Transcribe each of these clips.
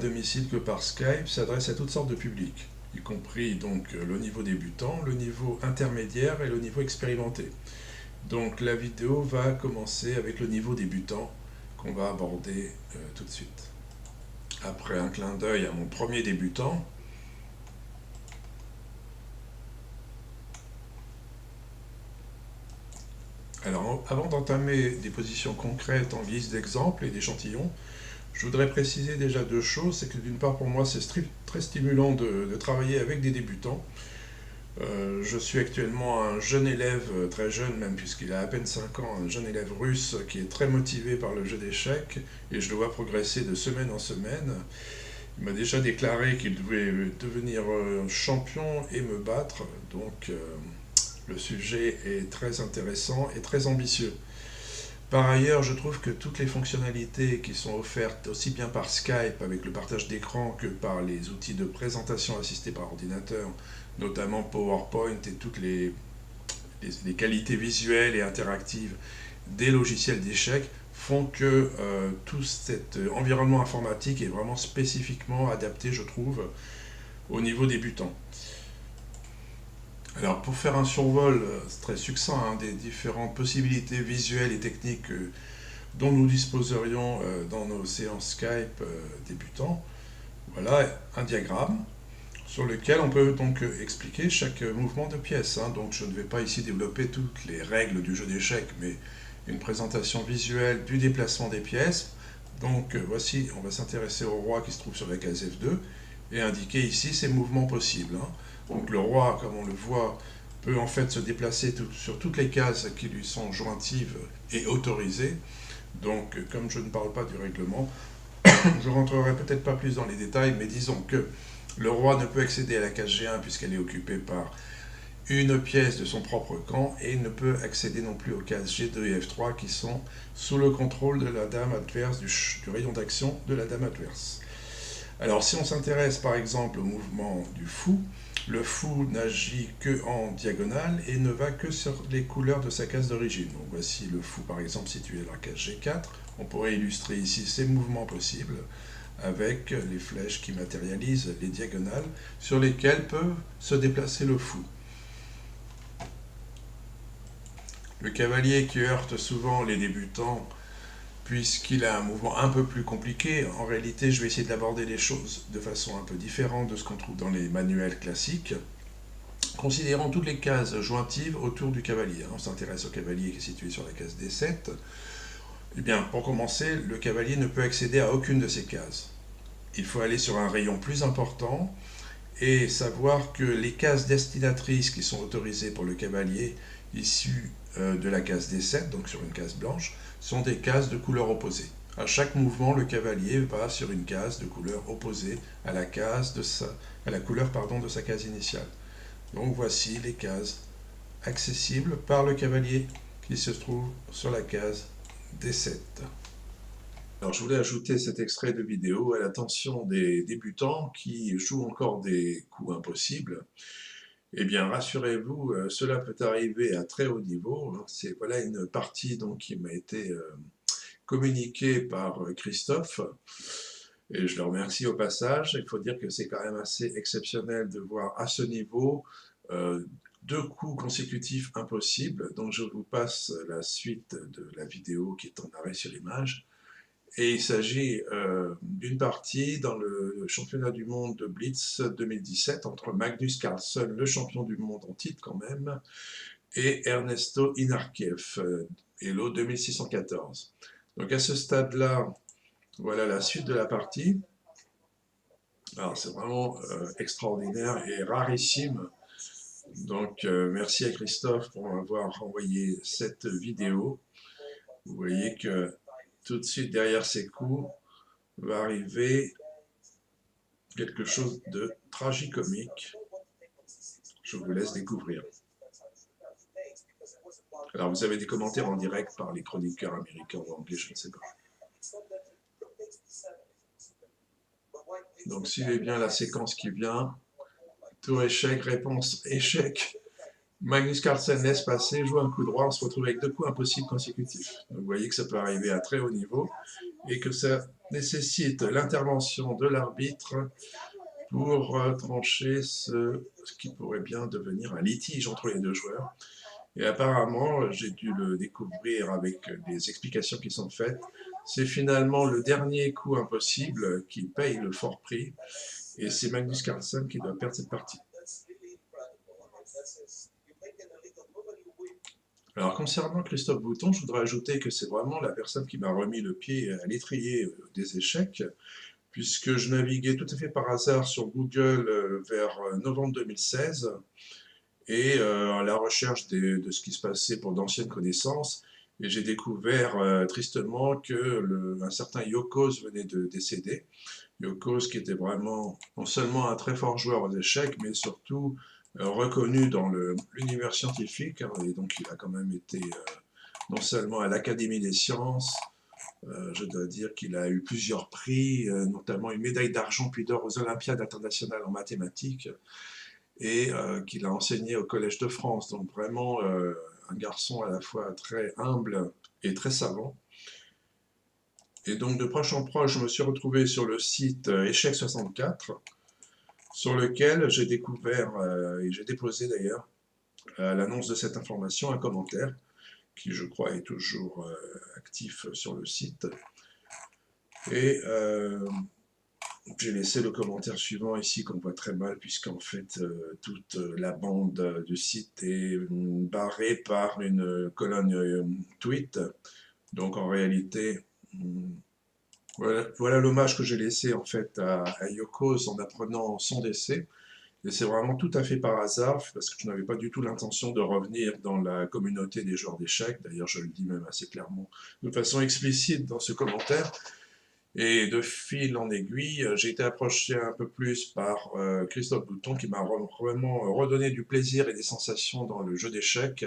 domicile que par Skype s'adresse à toutes sortes de publics, y compris donc le niveau débutant, le niveau intermédiaire et le niveau expérimenté. Donc la vidéo va commencer avec le niveau débutant qu'on va aborder tout de suite. Après un clin d'œil à mon premier débutant, alors avant d'entamer des positions concrètes en guise d'exemple et d'échantillon, je voudrais préciser déjà deux choses. C'est que d'une part pour moi c'est très stimulant de travailler avec des débutants. Je suis actuellement un jeune élève, très jeune même puisqu'il a à peine 5 ans, un jeune élève russe qui est très motivé par le jeu d'échecs et je le vois progresser de semaine en semaine. Il m'a déjà déclaré qu'il devait devenir champion et me battre, donc le sujet est très intéressant et très ambitieux. Par ailleurs, je trouve que toutes les fonctionnalités qui sont offertes aussi bien par Skype avec le partage d'écran que par les outils de présentation assistés par ordinateur, notamment PowerPoint et toutes les qualités visuelles et interactives des logiciels d'échecs, font que tout cet environnement informatique est vraiment spécifiquement adapté, je trouve, au niveau débutant. Alors pour faire un survol très succinct des différentes possibilités visuelles et techniques dont nous disposerions dans nos séances Skype débutants, voilà un diagramme sur lequel on peut donc expliquer chaque mouvement de pièce. Donc je ne vais pas ici développer toutes les règles du jeu d'échecs, mais une présentation visuelle du déplacement des pièces. Donc voici, on va s'intéresser au roi qui se trouve sur la case F2 et indiquer ici ses mouvements possibles. Donc le roi, comme on le voit, peut en fait se déplacer sur toutes les cases qui lui sont jointives et autorisées. Donc comme je ne parle pas du règlement, je rentrerai peut-être pas plus dans les détails, mais disons que le roi ne peut accéder à la case G1 puisqu'elle est occupée par une pièce de son propre camp et il ne peut accéder non plus aux cases G2 et F3 qui sont sous le contrôle de la dame adverse, du rayon d'action de la dame adverse. Alors si on s'intéresse par exemple au mouvement du fou, le fou n'agit que en diagonale et ne va que sur les couleurs de sa case d'origine. Donc voici le fou par exemple situé à la case G4. On pourrait illustrer ici ses mouvements possibles avec les flèches qui matérialisent les diagonales sur lesquelles peut se déplacer le fou. Le cavalier qui heurte souvent les débutants puisqu'il a un mouvement un peu plus compliqué. En réalité, je vais essayer d'aborder les choses de façon un peu différente de ce qu'on trouve dans les manuels classiques. Considérons toutes les cases jointives autour du cavalier. On s'intéresse au cavalier qui est situé sur la case D7. Eh bien, pour commencer, le cavalier ne peut accéder à aucune de ces cases. Il faut aller sur un rayon plus important et savoir que les cases destinatrices qui sont autorisées pour le cavalier issues de la case D7, donc sur une case blanche, sont des cases de couleur opposée. À chaque mouvement, le cavalier va sur une case de couleur opposée à la couleur de sa case initiale. Donc voici les cases accessibles par le cavalier qui se trouve sur la case D7. Alors je voulais ajouter cet extrait de vidéo à l'attention des débutants qui jouent encore des coups impossibles. Eh bien, rassurez-vous, cela peut arriver à très haut niveau. C'est voilà une partie donc, qui m'a été communiquée par Christophe, et je le remercie au passage. Il faut dire que c'est quand même assez exceptionnel de voir à ce niveau deux coups consécutifs impossibles. Donc je vous passe la suite de la vidéo qui est en arrêt sur l'image. Et il s'agit d'une partie dans le championnat du monde de Blitz 2017 entre Magnus Carlsen, le champion du monde en titre quand même, et Ernesto Inarkiev, Elo 2614. Donc à ce stade-là, voilà la suite de la partie. Alors c'est vraiment extraordinaire et rarissime. Donc merci à Christophe pour m'avoir envoyé cette vidéo. Vous voyez que tout de suite derrière ces coups va arriver quelque chose de tragicomique. Je vous laisse découvrir. Alors vous avez des commentaires en direct par les chroniqueurs américains ou anglais, je ne sais pas. Donc suivez bien la séquence qui vient. Tour échec, réponse échec. Magnus Carlsen laisse passer, joue un coup droit, on se retrouve avec deux coups impossibles consécutifs. Donc vous voyez que ça peut arriver à très haut niveau. et que ça nécessite l'intervention de l'arbitre pour trancher ce qui pourrait bien devenir un litige entre les deux joueurs. Et apparemment, j'ai dû le découvrir avec des explications qui sont faites. C'est finalement le dernier coup impossible qui paye le fort prix. Et c'est Magnus Carlsen qui doit perdre cette partie. Alors concernant Christophe Bouton, je voudrais ajouter que c'est vraiment la personne qui m'a remis le pied à l'étrier des échecs, puisque je naviguais tout à fait par hasard sur Google vers novembre 2016 et à la recherche de ce qui se passait pour d'anciennes connaissances. Et j'ai découvert tristement que un certain Yokos venait de décéder. Yokos qui était vraiment non seulement un très fort joueur aux échecs, mais surtout reconnu dans l'univers scientifique. Hein, et donc il a quand même été non seulement à l'Académie des sciences, je dois dire qu'il a eu plusieurs prix, notamment une médaille d'argent puis d'or aux Olympiades internationales en mathématiques, et qu'il a enseigné au Collège de France. Donc vraiment un garçon à la fois très humble et très savant. Et donc de proche en proche, je me suis retrouvé sur le site Échec 64, sur lequel j'ai découvert, et j'ai déposé d'ailleurs, à l'annonce de cette information, un commentaire, qui je crois est toujours actif sur le site. Et j'ai laissé le commentaire suivant ici qu'on voit très mal, puisqu'en fait toute la bande du site est barrée par une colonne tweet. Donc en réalité, voilà l'hommage que j'ai laissé en fait à Yokos en apprenant son décès. Et c'est vraiment tout à fait par hasard, parce que je n'avais pas du tout l'intention de revenir dans la communauté des joueurs d'échecs. D'ailleurs, je le dis même assez clairement, de façon explicite dans ce commentaire. Et de fil en aiguille, j'ai été approché un peu plus par Christophe Bouton, qui m'a vraiment redonné du plaisir et des sensations dans le jeu d'échecs.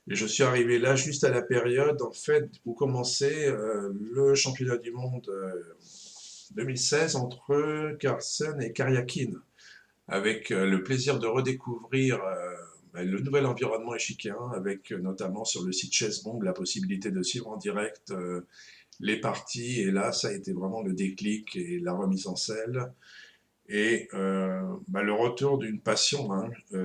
Et je suis arrivé là juste à la période, en fait, où commençait le championnat du monde 2016 entre Carlsen et Karyakin, avec le plaisir de redécouvrir le nouvel environnement échiquéen, avec notamment sur le site Chessbomb la possibilité de suivre en direct les parties. Et là, ça a été vraiment le déclic et la remise en selle. Et le retour d'une passion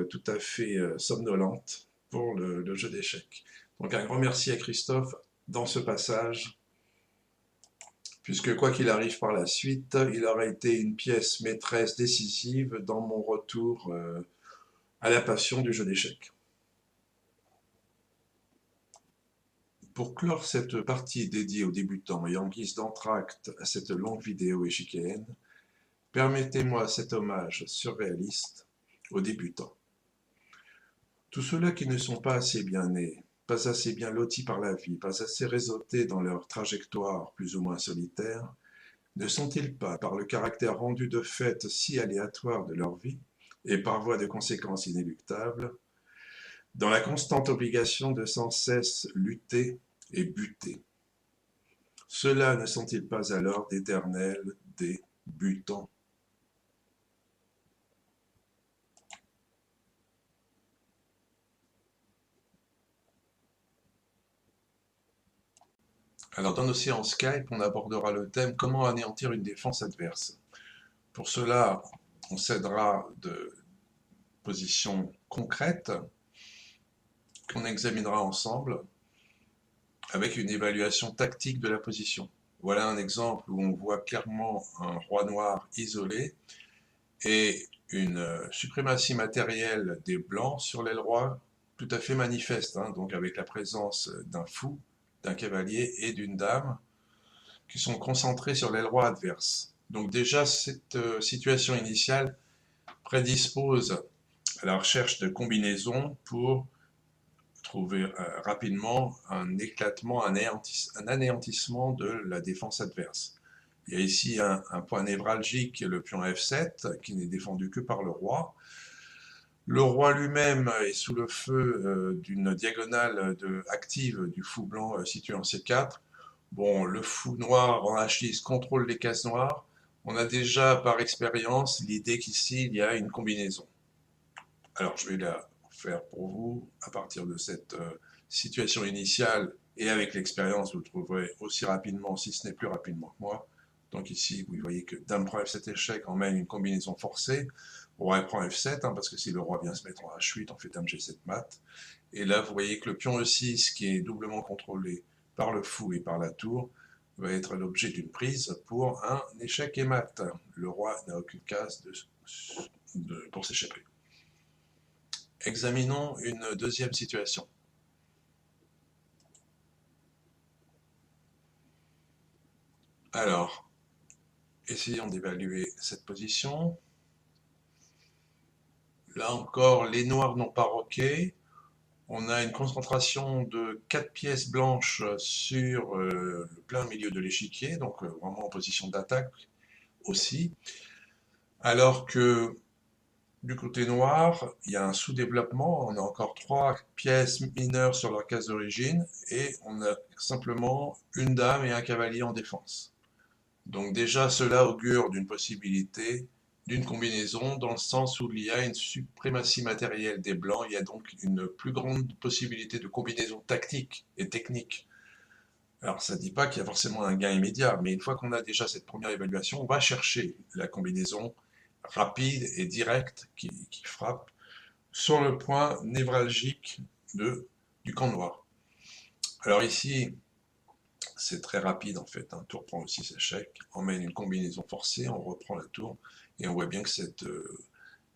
tout à fait somnolente pour le jeu d'échecs. Donc un grand merci à Christophe dans ce passage, puisque quoi qu'il arrive par la suite, il aura été une pièce maîtresse décisive dans mon retour à la passion du jeu d'échecs. Pour clore cette partie dédiée aux débutants et en guise d'entracte à cette longue vidéo échiquéenne, permettez-moi cet hommage surréaliste aux débutants. Tous ceux-là qui ne sont pas assez bien nés, pas assez bien lotis par la vie, pas assez réseautés dans leur trajectoire plus ou moins solitaire, ne sont-ils pas, par le caractère rendu de fait si aléatoire de leur vie, et par voie de conséquences inéluctables, dans la constante obligation de sans cesse lutter et buter? Ceux-là ne sont-ils pas alors d'éternels débutants? Alors dans nos séances Skype, on abordera le thème comment anéantir une défense adverse. Pour cela, on s'aidera de positions concrètes qu'on examinera ensemble avec une évaluation tactique de la position. Voilà un exemple où on voit clairement un roi noir isolé et une suprématie matérielle des blancs sur l'aile roi tout à fait manifeste, donc avec la présence d'un fou, d'un cavalier et d'une dame qui sont concentrés sur l'aile roi adverse. Donc déjà, cette situation initiale prédispose à la recherche de combinaisons pour trouver rapidement un éclatement, un anéantissement de la défense adverse. Il y a ici un point névralgique, le pion F7, qui n'est défendu que par le roi. Le roi lui-même est sous le feu d'une diagonale active du fou blanc situé en C4. Bon, le fou noir en H10 contrôle les cases noires. On a déjà par expérience l'idée qu'ici il y a une combinaison. Alors je vais la faire pour vous à partir de cette situation initiale Et avec l'expérience, vous le trouverez aussi rapidement, si ce n'est plus rapidement que moi. Donc ici, vous voyez que dame prend F7 échec, emmène une combinaison forcée. Roi prend F7, hein, parce que si le roi vient se mettre en H8, on fait dame G7 mat. Et là, vous voyez que le pion E6, qui est doublement contrôlé par le fou et par la tour, va être l'objet d'une prise pour un échec et mat. Le roi n'a aucune case pour s'échapper. Examinons une deuxième situation. Alors, essayons d'évaluer cette position. Là encore, les noirs n'ont pas roqué. On a une concentration de 4 pièces blanches sur le plein milieu de l'échiquier, donc vraiment en position d'attaque aussi. Alors que du côté noir, il y a un sous-développement, on a encore 3 pièces mineures sur leur case d'origine, et on a simplement une dame et un cavalier en défense. Donc déjà, cela augure d'une possibilité d'une combinaison dans le sens où il y a une suprématie matérielle des blancs, il y a donc une plus grande possibilité de combinaison tactique et technique. Alors ça ne dit pas qu'il y a forcément un gain immédiat, mais une fois qu'on a déjà cette première évaluation, on va chercher la combinaison rapide et directe qui frappe sur le point névralgique du camp noir. Alors ici, c'est très rapide en fait, un tour prend aussi échec, on mène une combinaison forcée, on reprend la tour, et on voit bien que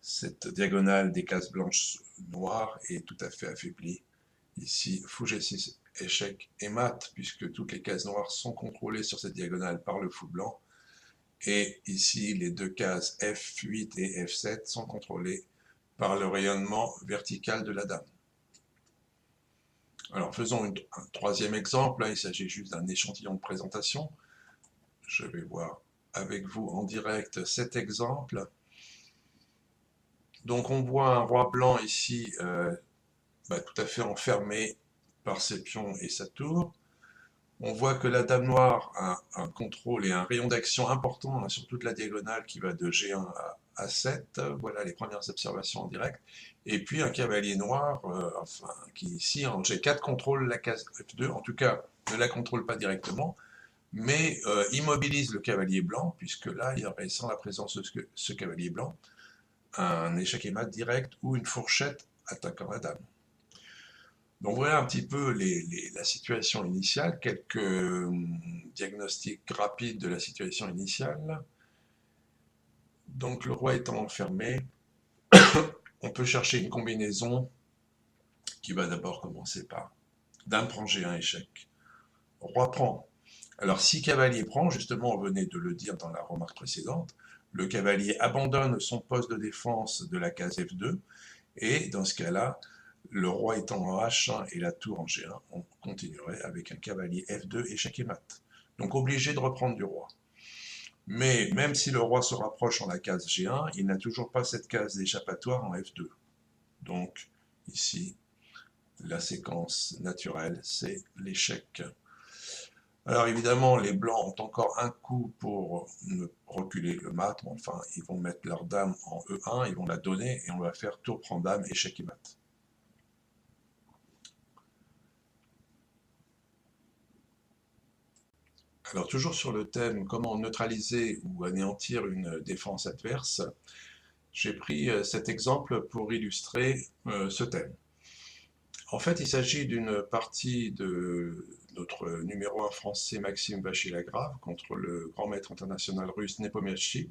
cette diagonale des cases blanches noires est tout à fait affaiblie. Ici, fou G6, échec et mat, puisque toutes les cases noires sont contrôlées sur cette diagonale par le fou blanc, et ici, les deux cases F8 et F7 sont contrôlées par le rayonnement vertical de la dame. Alors faisons un troisième exemple, là il s'agit juste d'un échantillon de présentation. Je vais voir avec vous en direct cet exemple. Donc on voit un roi blanc ici tout à fait enfermé par ses pions et sa tour. On voit que la dame noire a un contrôle et un rayon d'action important hein, sur toute la diagonale qui va de G1 à A7. Voilà les premières observations en direct. Et puis un cavalier noir, qui ici en G4 contrôle la case F2, en tout cas ne la contrôle pas directement, mais immobilise le cavalier blanc, puisque là il y aurait sans la présence de ce cavalier blanc un échec et mat direct ou une fourchette attaquant la dame. Donc voilà un petit peu la situation initiale, quelques diagnostics rapides de la situation initiale. Donc le roi étant enfermé, on peut chercher une combinaison qui va d'abord commencer par dame prend G1 échec, roi prend. Alors si cavalier prend, justement on venait de le dire dans la remarque précédente, le cavalier abandonne son poste de défense de la case F2, et dans ce cas-là, le roi étant en H1 et la tour en G1, on continuerait avec un cavalier F2 échec et mat. Donc obligé de reprendre du roi. Mais même si le roi se rapproche en la case G1, il n'a toujours pas cette case d'échappatoire en F2. Donc ici, la séquence naturelle, c'est l'échec. Alors évidemment, les blancs ont encore un coup pour reculer le mat, mais enfin, ils vont mettre leur dame en E1, ils vont la donner, et on va faire tour prend dame, échec et mat. Alors toujours sur le thème comment neutraliser ou anéantir une défense adverse, j'ai pris cet exemple pour illustrer ce thème. En fait, il s'agit d'une partie de notre numéro 1 français Maxime Vachier-Lagrave contre le grand maître international russe Nepomniachtchi,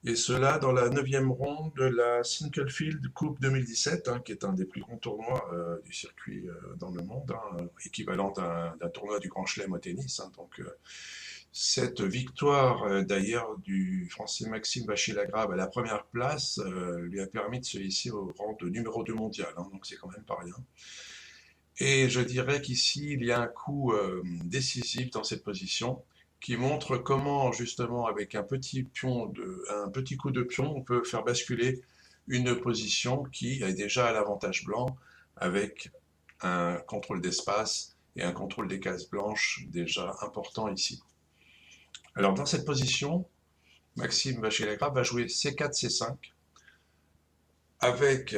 et cela dans la 9e ronde de la Sinquefield Coupe 2017, hein, qui est un des plus grands tournois du circuit dans le monde, hein, équivalent d'un tournoi du Grand Chelem au tennis. Hein, donc, cette victoire, d'ailleurs, du Français Maxime Vachier-Lagrave à la première place lui a permis de se hisser au rang de numéro 2 mondial, hein, donc c'est quand même pas rien. Et je dirais qu'ici, il y a un coup décisif dans cette position qui montre comment, justement, avec un petit coup de pion, on peut faire basculer une position qui est déjà à l'avantage blanc avec un contrôle d'espace et un contrôle des cases blanches déjà important ici. Alors dans cette position, Maxime Vachier-Lagrave va jouer C4, C5 avec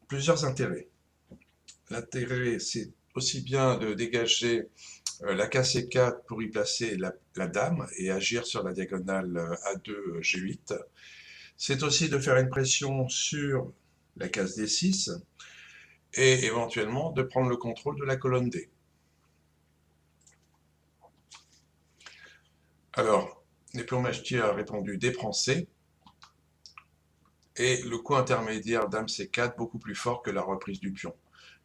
plusieurs intérêts. L'intérêt, c'est aussi bien de dégager La case C4 pour y placer la dame et agir sur la diagonale A2 G8. C'est aussi de faire une pression sur la case D6 et éventuellement de prendre le contrôle de la colonne D. Alors, Népomuchet a répondu D prend C, et le coup intermédiaire Dame C4 beaucoup plus fort que la reprise du pion,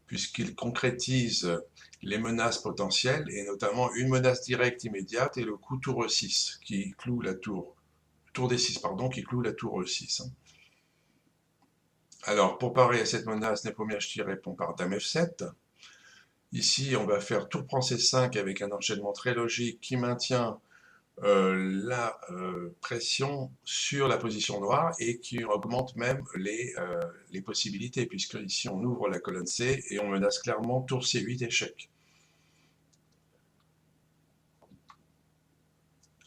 puisqu'il concrétise les menaces potentielles, et notamment une menace directe immédiate et le coup tour E6, qui cloue la tour D6, pardon, qui cloue la tour E6. Alors, pour parer à cette menace, Népomuchet répond par Dame F7. Ici, on va faire tour prend C5 avec un enchaînement très logique qui maintient la pression sur la position noire et qui augmente même les possibilités, puisque ici on ouvre la colonne C et on menace clairement tour C8 échec.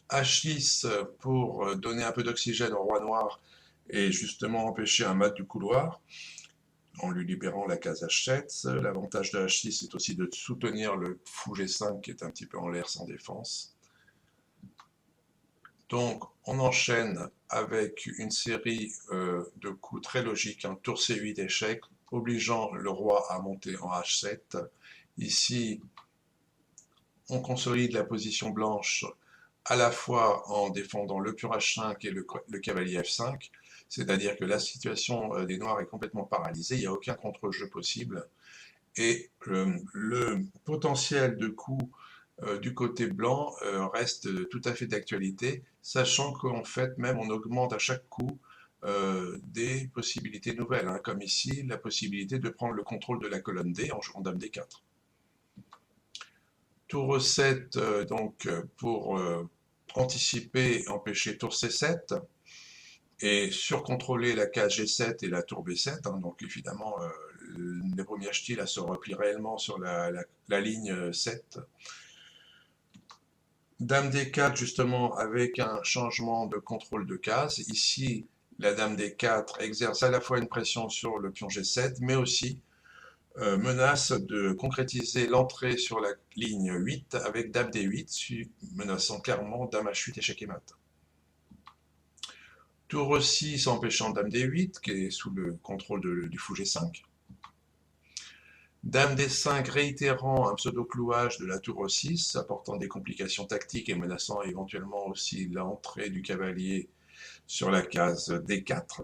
H6 pour donner un peu d'oxygène au roi noir et justement empêcher un mat du couloir en lui libérant la case H7. L'avantage de H6 est aussi de soutenir le fou G5 qui est un petit peu en l'air sans défense. Donc, on enchaîne avec une série de coups très logiques, un tour C8 échec, obligeant le roi à monter en H7. Ici, on consolide la position blanche à la fois en défendant le pion H5 et le cavalier F5, c'est-à-dire que la situation des noirs est complètement paralysée, il n'y a aucun contre-jeu possible, et le potentiel de coup du côté blanc reste tout à fait d'actualité, sachant qu'en fait même on augmente à chaque coup des possibilités nouvelles, hein, comme ici la possibilité de prendre le contrôle de la colonne D en jouant Dame D4. Tour E7 donc pour anticiper et empêcher tour C7 et surcontrôler la case G7 et la tour B7, hein, donc évidemment Népomuchet là se replie réellement sur la ligne 7. Dame D4 justement avec un changement de contrôle de case. Ici, la Dame D4 exerce à la fois une pression sur le pion G7, mais aussi menace de concrétiser l'entrée sur la ligne 8 avec Dame D8, menaçant clairement Dame H8 échec et mat. Tour E6 empêchant Dame D8, qui est sous le contrôle du fou G5. Dame D5 réitérant un pseudo-clouage de la tour E6, apportant des complications tactiques et menaçant éventuellement aussi l'entrée du cavalier sur la case D4.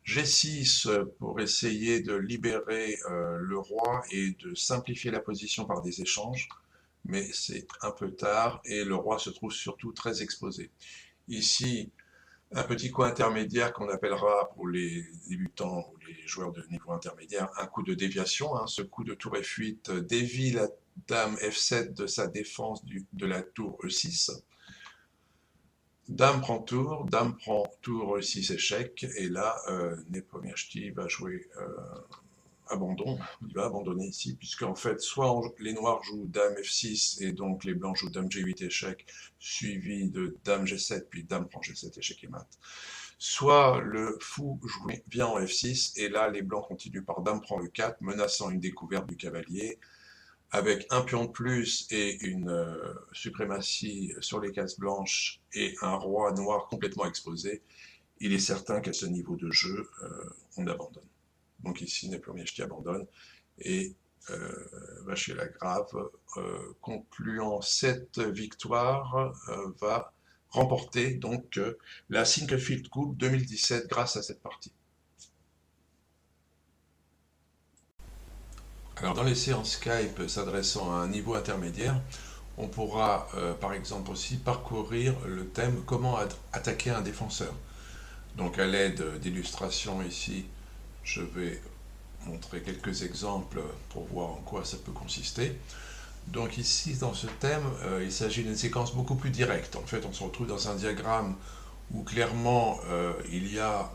G6 pour essayer de libérer le roi et de simplifier la position par des échanges, mais c'est un peu tard et le roi se trouve surtout très exposé. Ici, un petit coup intermédiaire qu'on appellera pour les débutants ou les joueurs de niveau intermédiaire un coup de déviation. Hein. Ce coup de tour F8 dévie la dame F7 de sa défense de la tour E6. Dame prend tour E6 échec, et là Népomuchet va jouer abandon, il va abandonner ici, puisque en fait soit les noirs jouent Dame F6 et donc les blancs jouent Dame G8 échec, suivi de Dame G7 puis Dame prend G7 échec et mat. Soit le fou vient en F6 et là les blancs continuent par Dame prend E4, menaçant une découverte du cavalier, avec un pion de plus et une suprématie sur les cases blanches et un roi noir complètement exposé, il est certain qu'à ce niveau de jeu, on abandonne. Donc ici, Népomuchet abandonne et va chez la grave, concluant cette victoire, va remporter donc la Sinquefield Cup 2017 grâce à cette partie. Alors dans les séances Skype s'adressant à un niveau intermédiaire, on pourra par exemple aussi parcourir le thème comment attaquer un défenseur. Donc à l'aide d'illustrations ici, je vais montrer quelques exemples pour voir en quoi ça peut consister. Donc ici dans ce thème, il s'agit d'une séquence beaucoup plus directe. En fait on se retrouve dans un diagramme où clairement il y a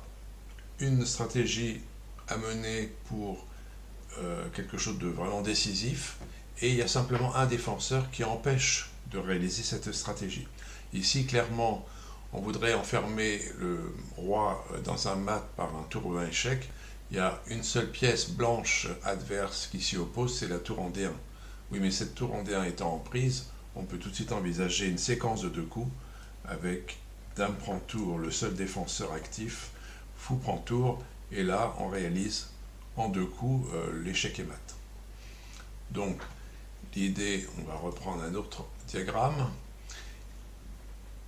une stratégie à mener pour quelque chose de vraiment décisif, et il y a simplement un défenseur qui empêche de réaliser cette stratégie. Ici, clairement, on voudrait enfermer le roi dans un mat par un tour ou un échec. Il y a une seule pièce blanche adverse qui s'y oppose, c'est la tour en D1. Oui, mais cette tour en D1 étant en prise, on peut tout de suite envisager une séquence de 2 coups avec dame prend tour, le seul défenseur actif, fou prend tour, et là on réalise en 2 coups l'échec et mat. Donc l'idée, on va reprendre un autre diagramme.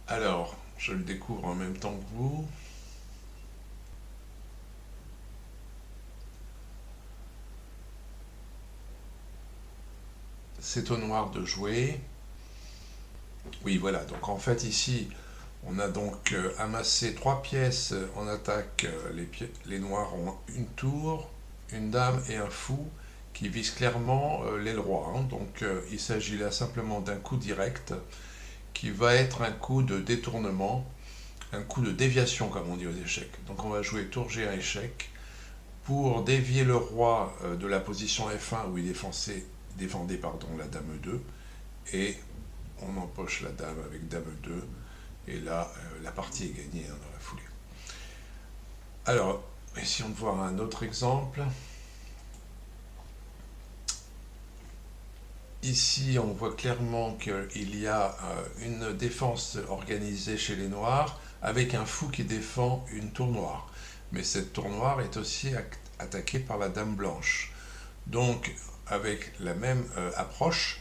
Alors, je le découvre en même temps que vous. C'est au noir de jouer. Oui, voilà, donc en fait ici, on a donc amassé 3 pièces en attaque. Les noirs ont une tour, une dame et un fou qui visent clairement l'aile roi. Donc il s'agit là simplement d'un coup direct qui va être un coup de détournement, un coup de déviation comme on dit aux échecs. Donc on va jouer tour G1 échec pour dévier le roi de la position F1 où il défendait la dame E2 et on empoche la dame avec dame E2 et là la partie est gagnée dans la foulée. Alors, essayons de voir un autre exemple. Ici, on voit clairement qu'il y a une défense organisée chez les noirs avec un fou qui défend une tour noire. Mais cette tour noire est aussi attaquée par la dame blanche. Donc, avec la même approche,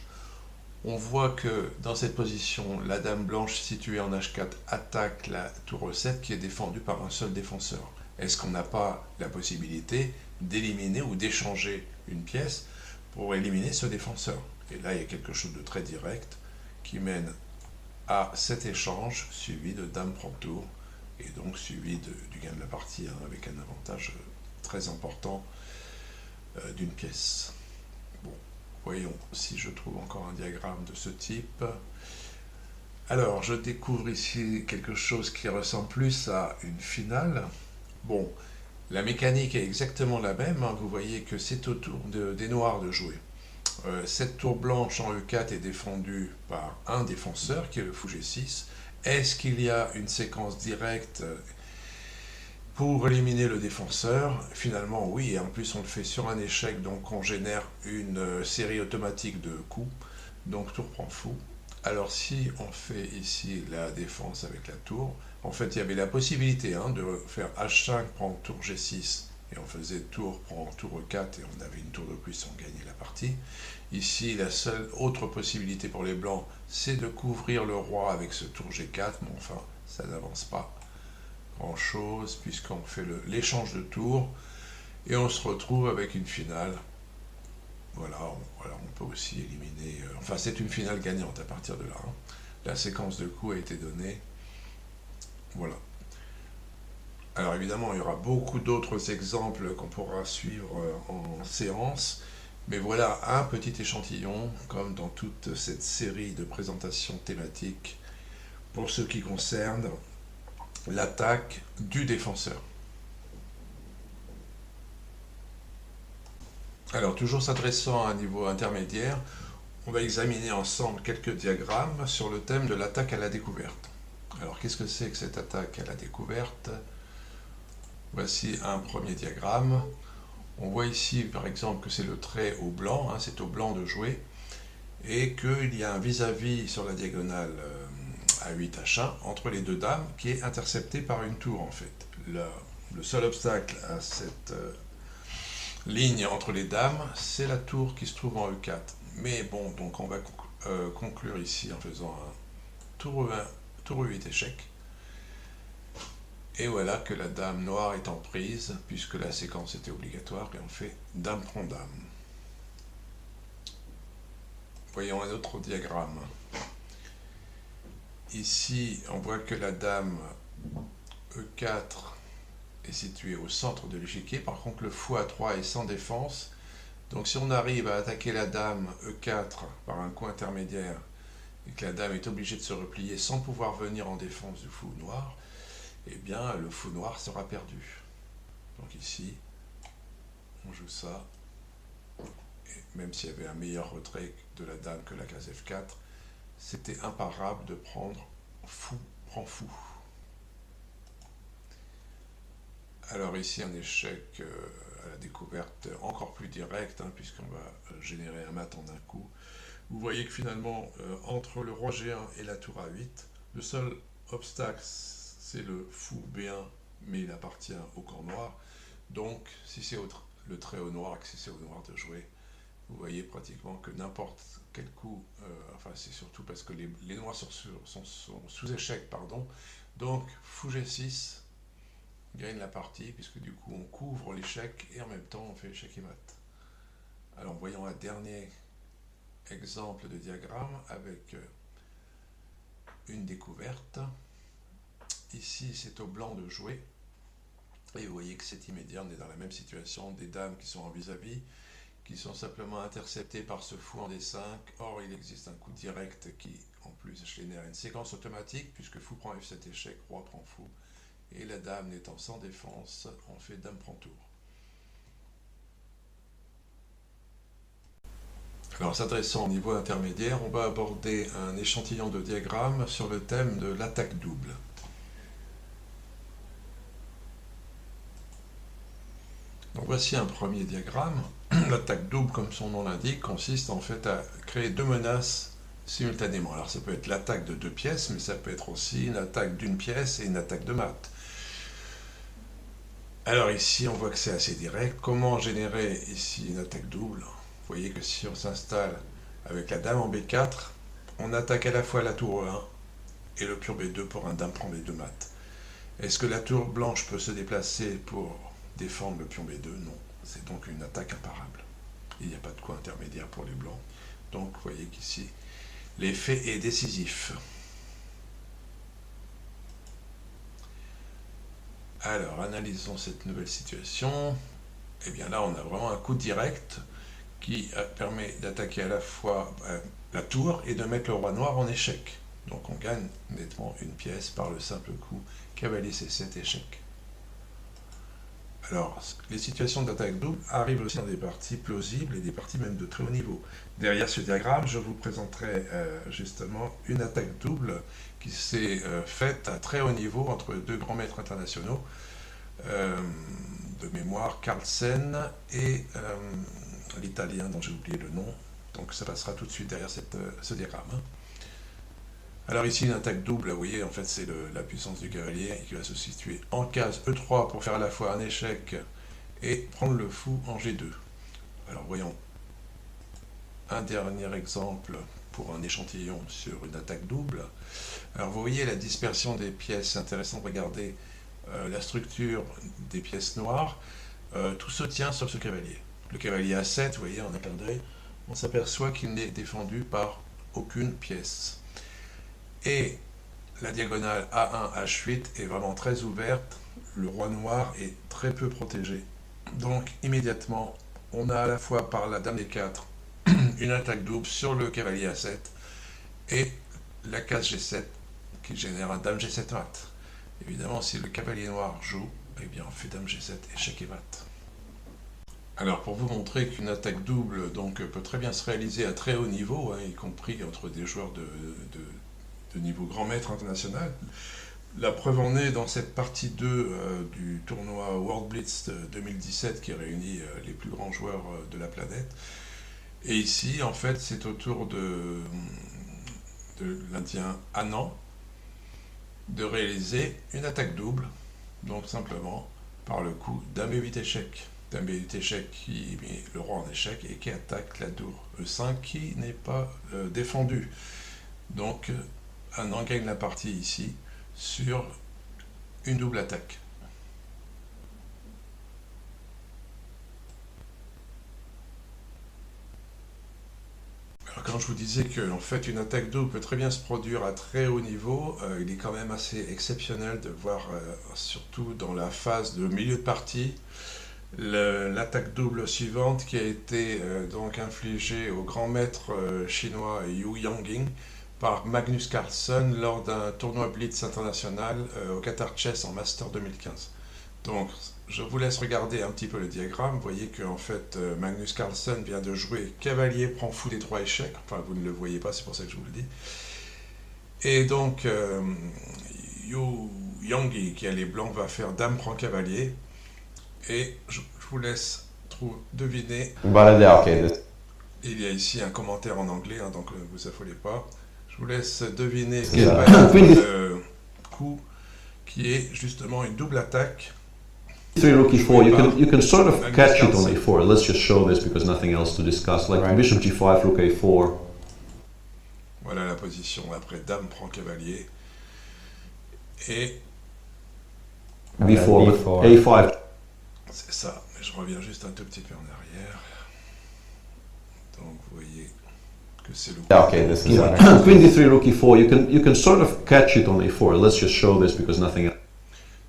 on voit que dans cette position, la dame blanche située en H4 attaque la tour E7 qui est défendue par un seul défenseur. Est-ce qu'on n'a pas la possibilité d'éliminer ou d'échanger une pièce pour éliminer ce défenseur? Et là, il y a quelque chose de très direct qui mène à cet échange suivi de dame prend tour et donc suivi du gain de la partie avec un avantage très important d'une pièce. Bon, voyons si je trouve encore un diagramme de ce type. Alors, je découvre ici quelque chose qui ressemble plus à une finale. Bon, la mécanique est exactement la même. Vous voyez que c'est au tour des noirs de jouer. Cette tour blanche en E4 est défendue par un défenseur qui est le fou G6. Est-ce qu'il y a une séquence directe pour éliminer le défenseur? Finalement oui, et en plus on le fait sur un échec, donc on génère une série automatique de coups, donc tour prend fou. Alors si on fait ici la défense avec la tour, en fait il y avait la possibilité de faire H5 prend tour G6 et on faisait tour prend tour E4 et on avait une tour de plus, on gagnait la partie. Ici la seule autre possibilité pour les blancs c'est de couvrir le roi avec ce tour G4, mais enfin ça n'avance pas grand chose puisqu'on fait l'échange de tours et on se retrouve avec une finale. Voilà, on peut aussi éliminer. Enfin, c'est une finale gagnante à partir de là. La séquence de coups a été donnée. Voilà. Alors évidemment, il y aura beaucoup d'autres exemples qu'on pourra suivre en séance. Mais voilà un petit échantillon, comme dans toute cette série de présentations thématiques, pour ce qui concerne l'attaque du défenseur. Alors, toujours s'adressant à un niveau intermédiaire, on va examiner ensemble quelques diagrammes sur le thème de l'attaque à la découverte. Alors, qu'est-ce que c'est que cette attaque à la découverte? Voici un premier diagramme. On voit ici, par exemple, que c'est le trait au blanc, c'est au blanc de jouer, et qu'il y a un vis-à-vis sur la diagonale A8, H1, entre les deux dames, qui est intercepté par une tour, en fait. Le seul obstacle à cette ligne entre les dames, c'est la tour qui se trouve en E4. Mais bon, donc on va conclure ici en faisant un tour E1, tour E8 échec. Et voilà que la dame noire est en prise, puisque la séquence était obligatoire, et on fait dame prend dame. Voyons un autre diagramme. Ici, on voit que la dame E4 est située au centre de l'échiquier. Par contre, le fou A3 est sans défense. Donc si on arrive à attaquer la dame E4 par un coup intermédiaire et que la dame est obligée de se replier sans pouvoir venir en défense du fou noir, eh bien le fou noir sera perdu. Donc ici, on joue ça. Et même s'il y avait un meilleur retrait de la dame que la case F4, c'était imparable de prendre fou prend fou. Alors ici un échec à la découverte encore plus direct, hein, puisqu'on va générer un mat en un coup. Vous voyez que finalement, entre le roi G1 et la tour A8, le seul obstacle, c'est le fou B1, mais il appartient au camp noir. Donc, si c'est le trait au noir, que si c'est au noir de jouer, vous voyez pratiquement que n'importe quel coup, enfin c'est surtout parce que les noirs sont sous échec, pardon. Donc, fou G6 gagne la partie, puisque du coup on couvre l'échec et en même temps on fait échec et mat. Alors, voyons un dernier exemple de diagramme avec une découverte. Ici, c'est au blanc de jouer. Et vous voyez que c'est immédiat, on est dans la même situation, des dames qui sont en vis-à-vis, qui sont simplement interceptées par ce fou en D5. Or, il existe un coup direct qui, en plus, génère une séquence automatique, puisque fou prend F7 échec, roi prend fou. Et la dame n'étant sans défense, on fait dame prend tour. Alors, s'adressant au niveau intermédiaire, on va aborder un échantillon de diagrammes sur le thème de l'attaque double. Donc voici un premier diagramme. L'attaque double, comme son nom l'indique, consiste en fait à créer deux menaces simultanément. Alors ça peut être l'attaque de deux pièces, mais ça peut être aussi une attaque d'une pièce et une attaque de mat. Alors ici, on voit que c'est assez direct. Comment générer ici une attaque double? Vous voyez que si on s'installe avec la dame en B4, on attaque à la fois la tour E1 et le pion B2 pour un dame prend B2 mat. Est-ce que la tour blanche peut se déplacer pour défendre le pion B2? Non. C'est donc une attaque imparable. Il n'y a pas de coup intermédiaire pour les blancs. Donc vous voyez qu'ici, l'effet est décisif. Alors, analysons cette nouvelle situation. Et bien là, on a vraiment un coup direct qui permet d'attaquer à la fois la tour et de mettre le roi noir en échec. Donc on gagne nettement une pièce par le simple coup cavalier C7 échec. Alors, les situations d'attaque double arrivent aussi dans des parties plausibles et des parties même de très haut niveau. Derrière ce diagramme, je vous présenterai justement une attaque double qui s'est faite à très haut niveau entre deux grands maîtres internationaux, de mémoire, Carlsen et l'italien dont j'ai oublié le nom. Donc ça passera tout de suite derrière ce diagramme. Alors ici, une attaque double, vous voyez, en fait, c'est la puissance du cavalier qui va se situer en case E3 pour faire à la fois un échec et prendre le fou en G2. Alors voyons un dernier exemple pour un échantillon sur une attaque double. Alors vous voyez la dispersion des pièces, c'est intéressant de regarder la structure des pièces noires. Tout se tient sur ce cavalier. Le cavalier A7, vous voyez, en un clin d'œil, on s'aperçoit qu'il n'est défendu par aucune pièce. Et la diagonale A1-H8 est vraiment très ouverte, le roi noir est très peu protégé. Donc immédiatement, on a à la fois par la dame D4 une attaque double sur le cavalier A7 et la case G7 qui génère un dame G7 mat. Évidemment, si le cavalier noir joue, eh bien on fait dame G7 échec et mat. Alors pour vous montrer qu'une attaque double donc, peut très bien se réaliser à très haut niveau, hein, y compris entre des joueurs de niveau grand maître international. La preuve en est dans cette partie 2 du tournoi World Blitz 2017 qui réunit les plus grands joueurs de la planète. Et ici, en fait, c'est au tour de l'Indien Anand de réaliser une attaque double, donc simplement par le coup dame B8 échec. Dame B8 échec qui met le roi en échec et qui attaque la tour E5 qui n'est pas défendue. Donc, Anand gagne la partie ici sur une double attaque. Alors quand je vous disais que en fait, une attaque double peut très bien se produire à très haut niveau, il est quand même assez exceptionnel de voir, surtout dans la phase de milieu de partie, l'attaque double suivante qui a été donc infligée au grand maître chinois Yu Yangying par Magnus Carlsen lors d'un tournoi Blitz international au Qatar Chess en Master 2015. Donc, je vous laisse regarder un petit peu le diagramme. Vous voyez que en fait, Magnus Carlsen vient de jouer cavalier prend fou D3 échec. Enfin, vous ne le voyez pas, c'est pour ça que je vous le dis. Et donc, Yu Yangi, qui a les blancs, va faire dame prend cavalier. Et je vous laisse deviner. Okay. Il y a ici un commentaire en anglais, hein, donc ne vous affolez pas. Je vous laisse deviner Yeah. quel va être le coup qui est justement une double attaque. 3 rook e4, you can sort of Magnus catch it on Carlsen. a4. Let's just show this because nothing else to discuss. Like Right. bishop g5, rook a4. Voilà la position. Après, dame prend cavalier. Et b4, but b4. a5. c'est ça. Mais je reviens juste un tout petit peu en arrière. Donc vous voyez que c'est le coup. Yeah, okay, this is Yeah. queen d3, rook e4. You can sort of catch it on a4. Let's just show this because nothing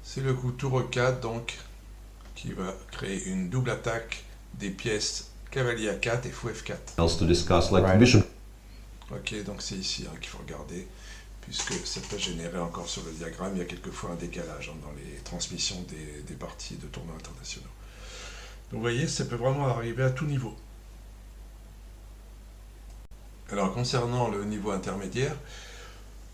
C'est le coup tour E4, donc, qui va créer une double attaque des pièces cavalier A4 et fou F4. else to discuss. Like Right. bishop. Ok, donc c'est ici hein, qu'il faut regarder, puisque ça peut générer encore sur le diagramme, il y a quelquefois un décalage hein, dans les transmissions des parties de tournois internationaux. Donc vous voyez, ça peut vraiment arriver à tout niveau. Alors concernant le niveau intermédiaire,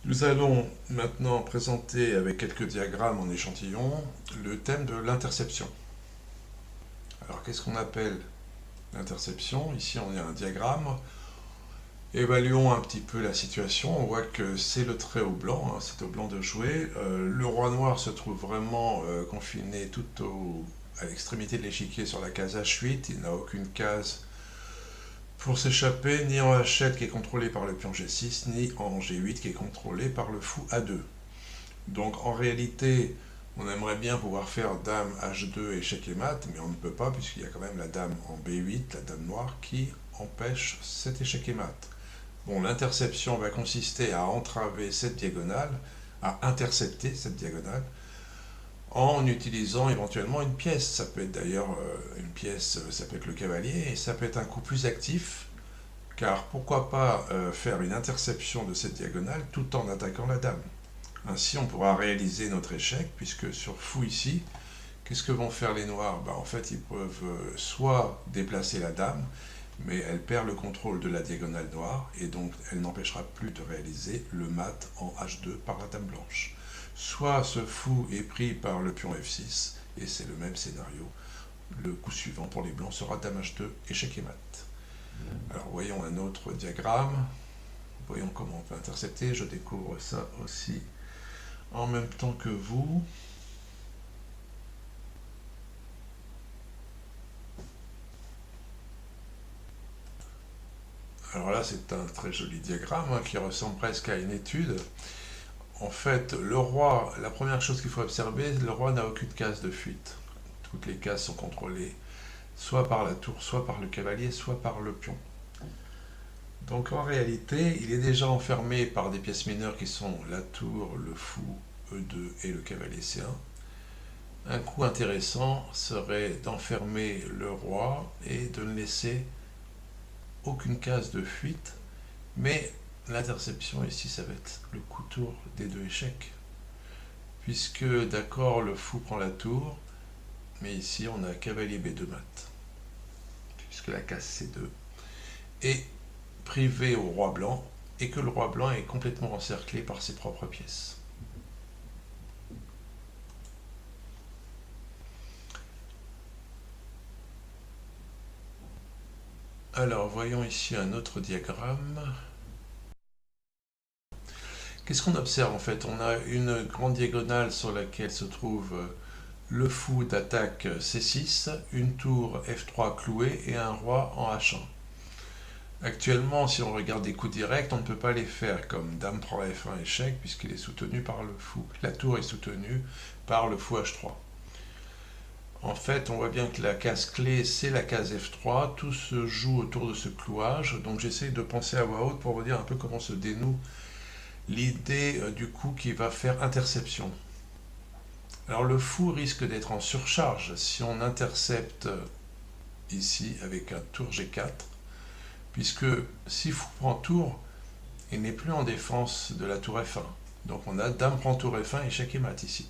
nous allons maintenant présenter avec quelques diagrammes en échantillon le thème de l'interception. Alors qu'est-ce qu'on appelle l'interception? Ici on a un diagramme. Évaluons un petit peu la situation. On voit que c'est le trait au blanc, hein, c'est au blanc de jouer. Le roi noir se trouve vraiment confiné à l'extrémité de l'échiquier sur la case H8. Il n'a aucune case pour s'échapper, ni en H7 qui est contrôlé par le pion G6, ni en G8 qui est contrôlé par le fou A2. Donc en réalité, on aimerait bien pouvoir faire dame H2 échec et mat, mais on ne peut pas puisqu'il y a quand même la dame en B8, la dame noire, qui empêche cet échec et mat. Bon, l'interception va consister à entraver cette diagonale, à intercepter cette diagonale, en utilisant éventuellement une pièce. Ça peut être d'ailleurs une pièce, ça peut être le cavalier, et ça peut être un coup plus actif, car pourquoi pas faire une interception de cette diagonale tout en attaquant la dame. Ainsi on pourra réaliser notre échec, puisque sur fou ici, qu'est-ce que vont faire les noirs? En fait ils peuvent soit déplacer la dame, mais elle perd le contrôle de la diagonale noire, et donc elle n'empêchera plus de réaliser le mat en H2 par la dame blanche. Soit ce fou est pris par le pion F6, et c'est le même scénario. Le coup suivant pour les blancs sera dame H2, échec et mat. Alors voyons un autre diagramme. Voyons comment on peut intercepter. Je découvre ça aussi en même temps que vous. Alors là, c'est un très joli diagramme hein, qui ressemble presque à une étude. En fait, le roi, la première chose qu'il faut observer, le roi n'a aucune case de fuite. Toutes les cases sont contrôlées, soit par la tour, soit par le cavalier, soit par le pion. Donc en réalité, il est déjà enfermé par des pièces mineures qui sont la tour, le fou, E2 et le cavalier C1. Un coup intéressant serait d'enfermer le roi et de ne laisser aucune case de fuite, mais l'interception ici, ça va être le coup tour des deux échecs, puisque d'accord, le fou prend la tour, mais ici on a cavalier B2 mat, puisque la case C2 est privée au roi blanc, et que le roi blanc est complètement encerclé par ses propres pièces. Alors, voyons ici un autre diagramme. Qu'est-ce qu'on observe en fait? On a une grande diagonale sur laquelle se trouve le fou d'attaque C6, une tour F3 clouée et un roi en H1. Actuellement, si on regarde des coups directs, on ne peut pas les faire comme dame prend F1 échec puisqu'il est soutenu par le fou. La tour est soutenue par le fou H3. En fait, on voit bien que la case clé, c'est la case F3. Tout se joue autour de ce clouage. Donc j'essaie de penser à voix haute pour vous dire un peu comment se dénoue l'idée du coup qui va faire interception. Alors le fou risque d'être en surcharge si on intercepte ici avec un tour G4, puisque si fou prend tour, il n'est plus en défense de la tour F1. Donc on a dame prend tour F1, échec et mat ici.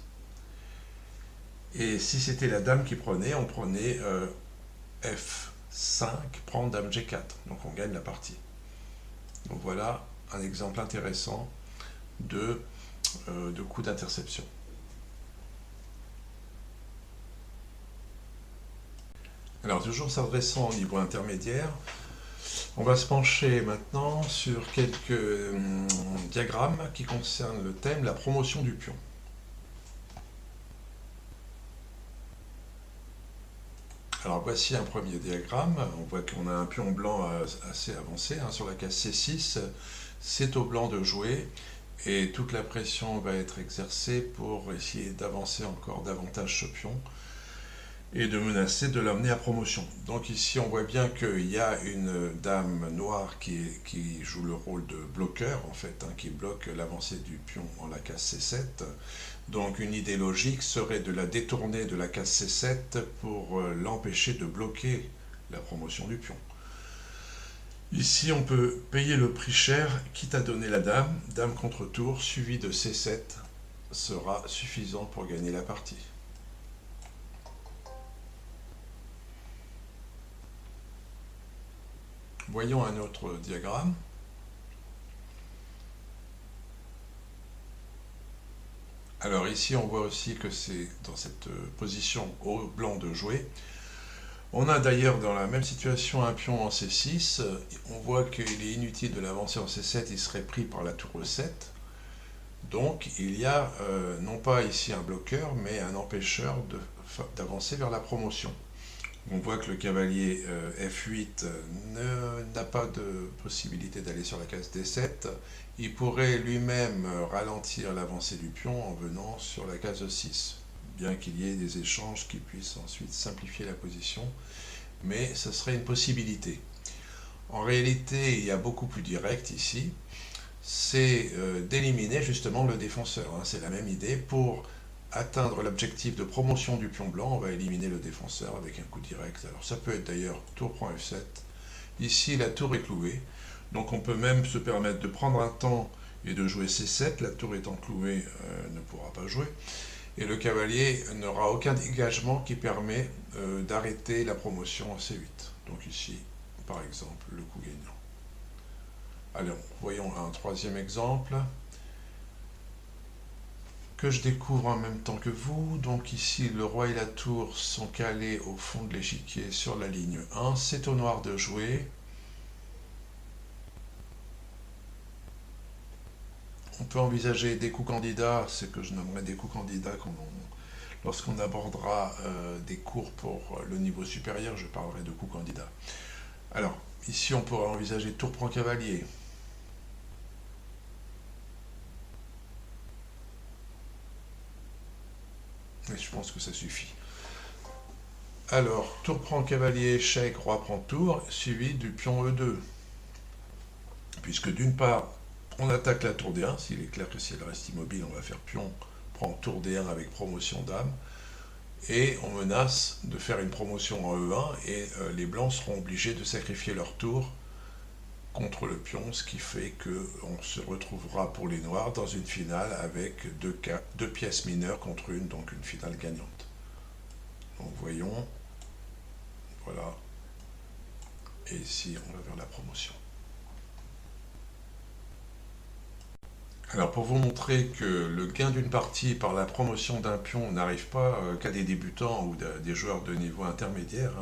Et si c'était la dame qui prenait, on prenait F5, prend dame G4. Donc on gagne la partie. Donc voilà un exemple intéressant de coup d'interception. Alors, toujours s'adressant au niveau intermédiaire, on va se pencher maintenant sur quelques diagrammes qui concernent le thème la promotion du pion. Alors voici un premier diagramme. On voit qu'on a un pion blanc assez avancé sur la case C6. C'est au blanc de jouer et toute la pression va être exercée pour essayer d'avancer encore davantage ce pion et de menacer de l'amener à promotion. Donc ici on voit bien qu'il y a une dame noire qui joue le rôle de bloqueur en fait, qui bloque l'avancée du pion en la case C7. Donc une idée logique serait de la détourner de la case C7 pour l'empêcher de bloquer la promotion du pion. Ici on peut payer le prix cher, quitte à donner la dame, dame contre tour, suivi de C7 sera suffisant pour gagner la partie. Voyons un autre diagramme. Alors ici on voit aussi que c'est dans cette position au blanc de jouer. On a d'ailleurs dans la même situation un pion en C6. On voit qu'il est inutile de l'avancer en C7, il serait pris par la tour E7. Donc il y a non pas ici un bloqueur, mais un empêcheur d'avancer vers la promotion. On voit que le cavalier F8 n'a pas de possibilité d'aller sur la case D7. Il pourrait lui-même ralentir l'avancée du pion en venant sur la case E6, bien qu'il y ait des échanges qui puissent ensuite simplifier la position, mais ce serait une possibilité. En réalité, il y a beaucoup plus direct ici, c'est d'éliminer justement le défenseur. C'est la même idée. Pour atteindre l'objectif de promotion du pion blanc, on va éliminer le défenseur avec un coup direct. Alors ça peut être d'ailleurs tour prend F7. Ici, la tour est clouée. Donc on peut même se permettre de prendre un temps et de jouer C7. La tour étant clouée, ne pourra pas jouer. Et le cavalier n'aura aucun dégagement qui permet d'arrêter la promotion en C8. Donc ici, par exemple, le coup gagnant. Alors, voyons un troisième exemple que je découvre en même temps que vous. Donc ici, le roi et la tour sont calés au fond de l'échiquier sur la ligne 1. C'est au noir de jouer. On peut envisager des coups candidats, c'est que je nommerai des coups candidats lorsqu'on abordera des cours pour le niveau supérieur, je parlerai de coups candidats. Alors, ici on pourrait envisager tour prend cavalier. Mais je pense que ça suffit. Alors, tour prend cavalier, échec, roi prend tour, suivi du pion E2. Puisque d'une part, on attaque la tour D1, s'il est clair que si elle reste immobile, on va faire pion, prend tour D1 avec promotion dame, et on menace de faire une promotion en E1, et les blancs seront obligés de sacrifier leur tour contre le pion, ce qui fait qu'on se retrouvera pour les noirs dans une finale avec deux pièces mineures contre une, donc une finale gagnante. Donc voyons, voilà, et ici on va vers la promotion. Alors pour vous montrer que le gain d'une partie par la promotion d'un pion n'arrive pas qu'à des débutants ou des joueurs de niveau intermédiaire,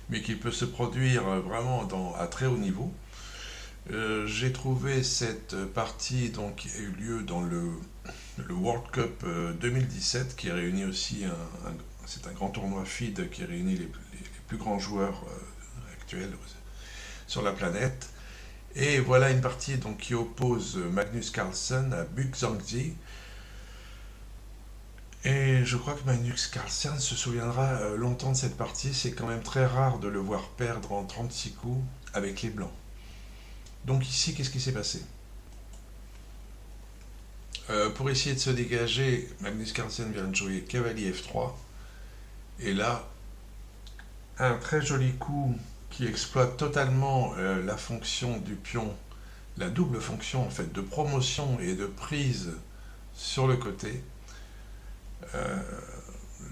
mais qu'il peut se produire vraiment à très haut niveau, j'ai trouvé cette partie donc, qui a eu lieu dans le World Cup 2017 qui réunit aussi c'est un grand tournoi FIDE qui réunit les plus grands joueurs actuels sur la planète. Et voilà une partie donc, qui oppose Magnus Carlsen à Buk Zhangzi. Et je crois que Magnus Carlsen se souviendra longtemps de cette partie. C'est quand même très rare de le voir perdre en 36 coups avec les blancs. Donc ici, qu'est-ce qui s'est passé? Pour essayer de se dégager, Magnus Carlsen vient de jouer cavalier F3. Et là, un très joli coup qui exploite totalement la fonction du pion, la double fonction en fait de promotion et de prise sur le côté.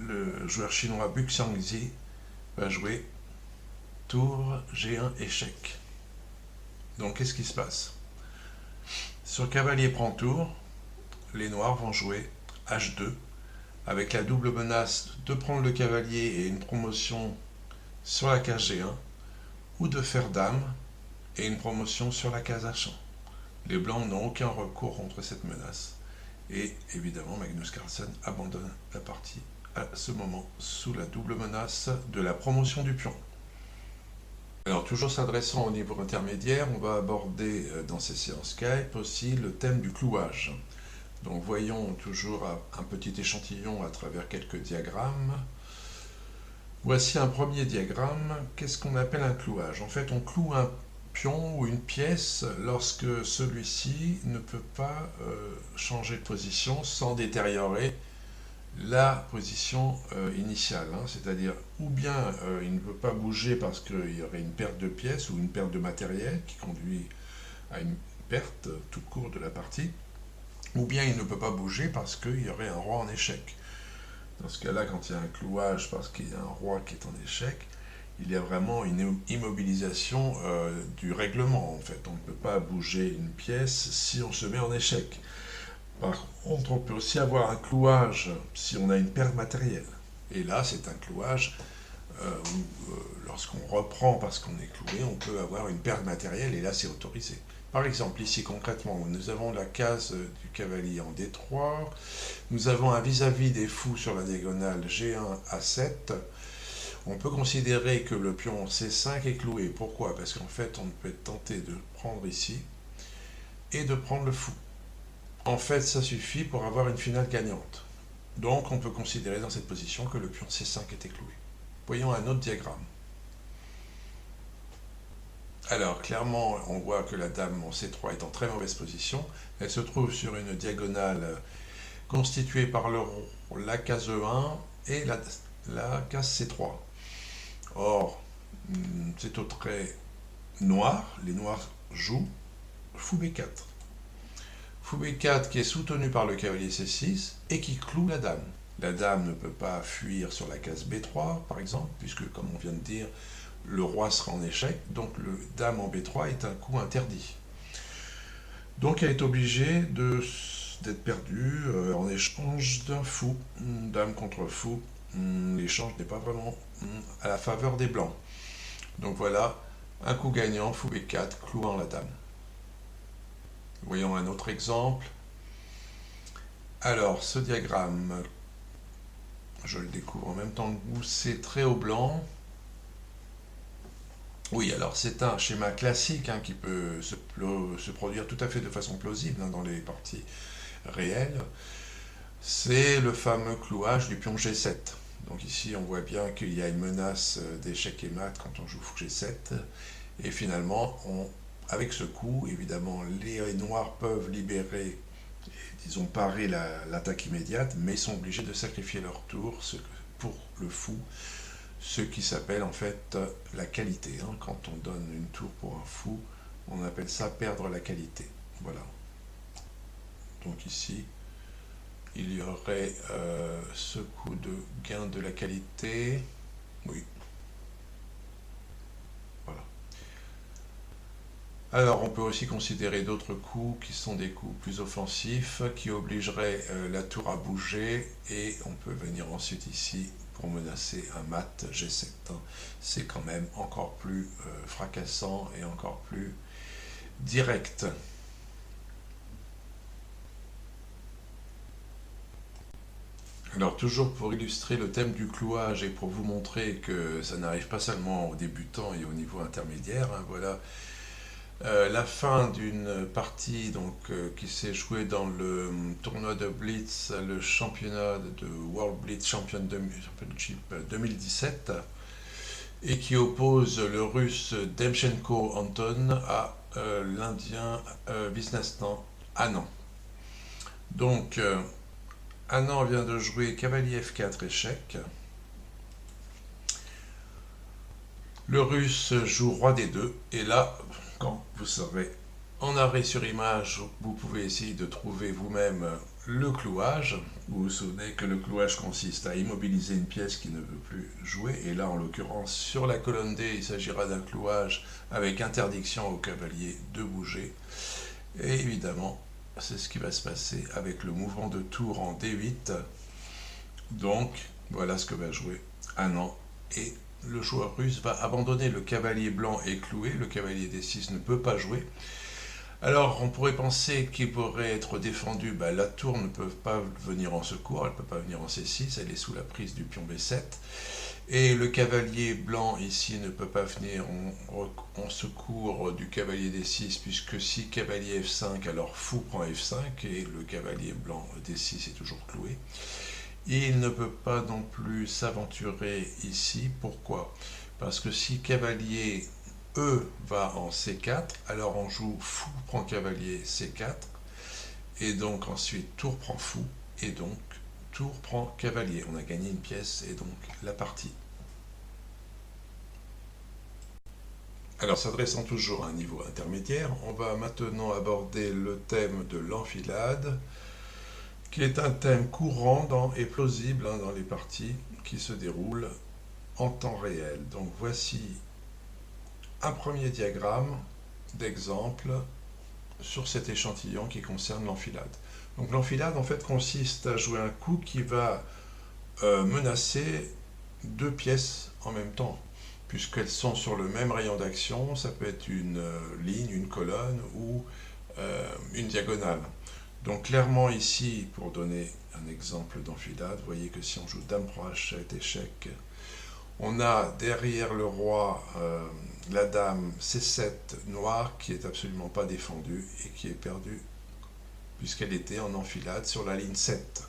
Le joueur chinois Buk Zhangzi va jouer tour G1 échec. Donc qu'est-ce qui se passe? Sur cavalier prend tour, les noirs vont jouer H2 avec la double menace de prendre le cavalier et une promotion sur la case G1 ou de faire dame et une promotion sur la case H1. Les blancs n'ont aucun recours contre cette menace et évidemment Magnus Carlsen abandonne la partie à ce moment sous la double menace de la promotion du pion. Alors toujours s'adressant au niveau intermédiaire, on va aborder dans ces séances Skype aussi le thème du clouage. Donc voyons toujours un petit échantillon à travers quelques diagrammes. Voici un premier diagramme. Qu'est-ce qu'on appelle un clouage? En fait, on cloue un pion ou une pièce lorsque celui-ci ne peut pas changer de position sans détériorer la position initiale, c'est-à-dire ou bien il ne peut pas bouger parce qu'il y aurait une perte de pièces ou une perte de matériel qui conduit à une perte tout court de la partie, ou bien il ne peut pas bouger parce qu'il y aurait un roi en échec. Dans ce cas-là, quand il y a un clouage parce qu'il y a un roi qui est en échec, il y a vraiment une immobilisation du règlement en fait. On ne peut pas bouger une pièce si on se met en échec. Par contre, on peut aussi avoir un clouage si on a une perte matérielle. Et là, c'est un clouage où, lorsqu'on reprend parce qu'on est cloué, on peut avoir une perte matérielle et là, c'est autorisé. Par exemple, ici, concrètement, nous avons la case du cavalier en D3. Nous avons un vis-à-vis des fous sur la diagonale G1 à 7. On peut considérer que le pion C5 est cloué. Pourquoi? Parce qu'en fait, on peut être tenté de prendre ici et de prendre le fou. En fait, ça suffit pour avoir une finale gagnante. Donc, on peut considérer dans cette position que le pion C5 était cloué. Voyons un autre diagramme. Alors, clairement, on voit que la dame en C3 est en très mauvaise position. Elle se trouve sur une diagonale constituée par la case E1 et la case C3. Or, c'est au trait noir. Les noirs jouent fou B4. Fou B4 qui est soutenu par le cavalier C6 et qui cloue la dame. La dame ne peut pas fuir sur la case B3 par exemple, puisque comme on vient de dire, le roi sera en échec, donc le dame en B3 est un coup interdit. Donc elle est obligée d'être perdue en échange d'un fou. Dame contre fou, l'échange n'est pas vraiment à la faveur des blancs. Donc voilà, un coup gagnant, fou B4, clouant la dame. Voyons un autre exemple. Alors, ce diagramme, je le découvre en même temps que vous, c'est très au blanc. Oui, alors c'est un schéma classique qui peut se produire tout à fait de façon plausible dans les parties réelles. C'est le fameux clouage du pion G7. Donc ici, on voit bien qu'il y a une menace d'échec et mat quand on joue fou G7. Et finalement, avec ce coup, évidemment, les noirs peuvent libérer, disons, parer l'attaque immédiate, mais sont obligés de sacrifier leur tour pour le fou, ce qui s'appelle en fait la qualité. Quand on donne une tour pour un fou, on appelle ça perdre la qualité. Voilà. Donc ici, il y aurait ce coup de gain de la qualité. Oui. Voilà. Alors, on peut aussi considérer d'autres coups qui sont des coups plus offensifs, qui obligeraient la tour à bouger, et on peut venir ensuite ici pour menacer un mat G7. C'est quand même encore plus fracassant et encore plus direct. Alors toujours pour illustrer le thème du clouage et pour vous montrer que ça n'arrive pas seulement aux débutants et au niveau intermédiaire, voilà la fin d'une partie qui s'est jouée dans le tournoi de Blitz, le championnat de World Blitz Championship 2017, et qui oppose le russe Demchenko Anton à l'indien Visnastan Anand. Donc Anand vient de jouer cavalier F4 échec. Le russe joue roi D2 et là, quand vous serez en arrêt sur image, vous pouvez essayer de trouver vous-même le clouage. Vous vous souvenez que le clouage consiste à immobiliser une pièce qui ne veut plus jouer, et là en l'occurrence sur la colonne D, il s'agira d'un clouage avec interdiction au cavalier de bouger. Et évidemment, c'est ce qui va se passer avec le mouvement de tour en D8. Donc, voilà ce que va jouer Anand et le joueur russe va abandonner le cavalier blanc et cloué, le cavalier D6 ne peut pas jouer. Alors on pourrait penser qu'il pourrait être défendu, la tour ne peut pas venir en secours, elle ne peut pas venir en C6, elle est sous la prise du pion B7. Et le cavalier blanc ici ne peut pas venir en secours du cavalier D6, puisque si cavalier F5, alors fou prend F5, et le cavalier blanc D6 est toujours cloué. Il ne peut pas non plus s'aventurer ici. Pourquoi? Parce que si cavalier E va en C4, alors on joue fou prend cavalier C4, et donc ensuite tour prend fou, et donc tour prend cavalier. On a gagné une pièce et donc la partie. Alors s'adressant toujours à un niveau intermédiaire, on va maintenant aborder le thème de l'enfilade, qui est un thème courant et plausible dans les parties qui se déroulent en temps réel. Donc voici un premier diagramme d'exemple sur cet échantillon qui concerne l'enfilade. Donc l'enfilade en fait consiste à jouer un coup qui va menacer deux pièces en même temps, puisqu'elles sont sur le même rayon d'action. Ça peut être une ligne, une colonne ou une diagonale. Donc clairement ici, pour donner un exemple d'enfilade, vous voyez que si on joue dame prend hachette, échec, on a derrière le roi la dame C7 noire qui est absolument pas défendue et qui est perdue puisqu'elle était en enfilade sur la ligne 7.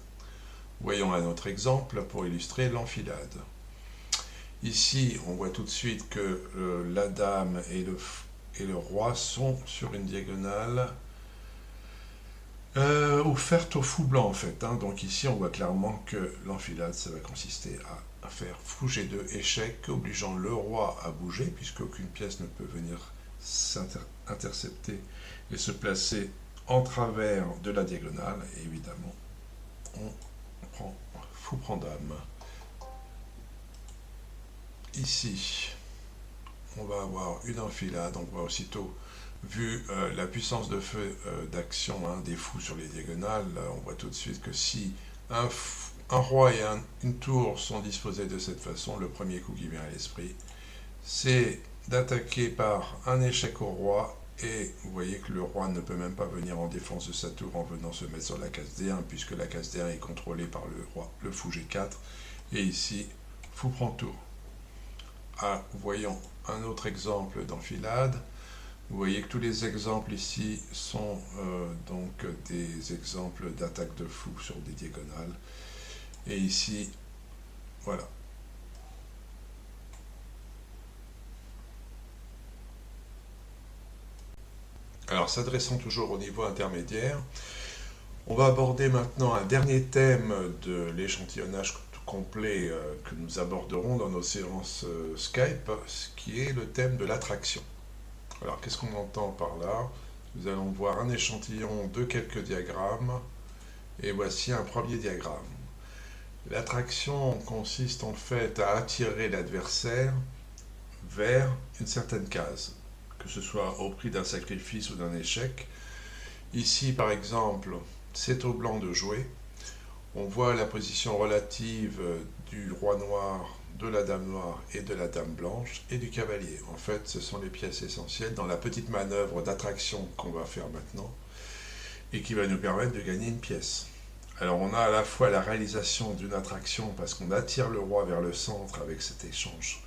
Voyons un autre exemple pour illustrer l'enfilade. Ici, on voit tout de suite que la dame et le roi sont sur une diagonale offerte au fou blanc en fait. Donc ici, on voit clairement que l'enfilade, ça va consister à faire fou G2 échec, obligeant le roi à bouger, puisque aucune pièce ne peut venir s'intercepter et se placer en travers de la diagonale. Et évidemment, on prend fou prend dame. Ici, on va avoir une enfilade. On voit aussitôt, vu la puissance de feu d'action des fous sur les diagonales, on voit tout de suite que si un roi et une tour sont disposés de cette façon, le premier coup qui vient à l'esprit, c'est d'attaquer par un échec au roi, et vous voyez que le roi ne peut même pas venir en défense de sa tour en venant se mettre sur la case D1, puisque la case D1 est contrôlée par le roi, le fou G4, et ici, fou prend tour. Voyons un autre exemple d'enfilade. Vous voyez que tous les exemples ici sont donc des exemples d'attaque de fou sur des diagonales. Et ici, voilà. Alors, s'adressant toujours au niveau intermédiaire, on va aborder maintenant un dernier thème de l'échantillonnage complet que nous aborderons dans nos séances Skype, ce qui est le thème de l'attraction. Alors, qu'est-ce qu'on entend par là? Nous allons voir un échantillon de quelques diagrammes, et voici un premier diagramme. L'attraction consiste en fait à attirer l'adversaire vers une certaine case, que ce soit au prix d'un sacrifice ou d'un échec. Ici, par exemple, c'est au blanc de jouer. On voit la position relative du roi noir, de la dame noire et de la dame blanche et du cavalier. En fait, ce sont les pièces essentielles dans la petite manœuvre d'attraction qu'on va faire maintenant et qui va nous permettre de gagner une pièce. Alors on a à la fois la réalisation d'une attraction parce qu'on attire le roi vers le centre avec cet échange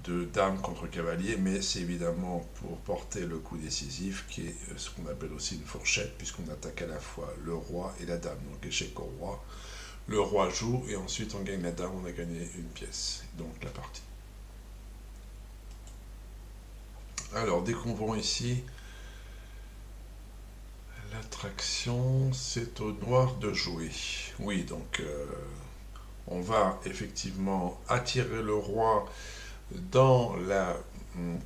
de dame contre cavalier, mais c'est évidemment pour porter le coup décisif qui est ce qu'on appelle aussi une fourchette, puisqu'on attaque à la fois le roi et la dame. Donc échec au roi, le roi joue et ensuite on gagne la dame, on a gagné une pièce, donc la partie. Alors découvrons ici l'attraction, c'est au noir de jouer. Oui, donc on va effectivement attirer le roi dans la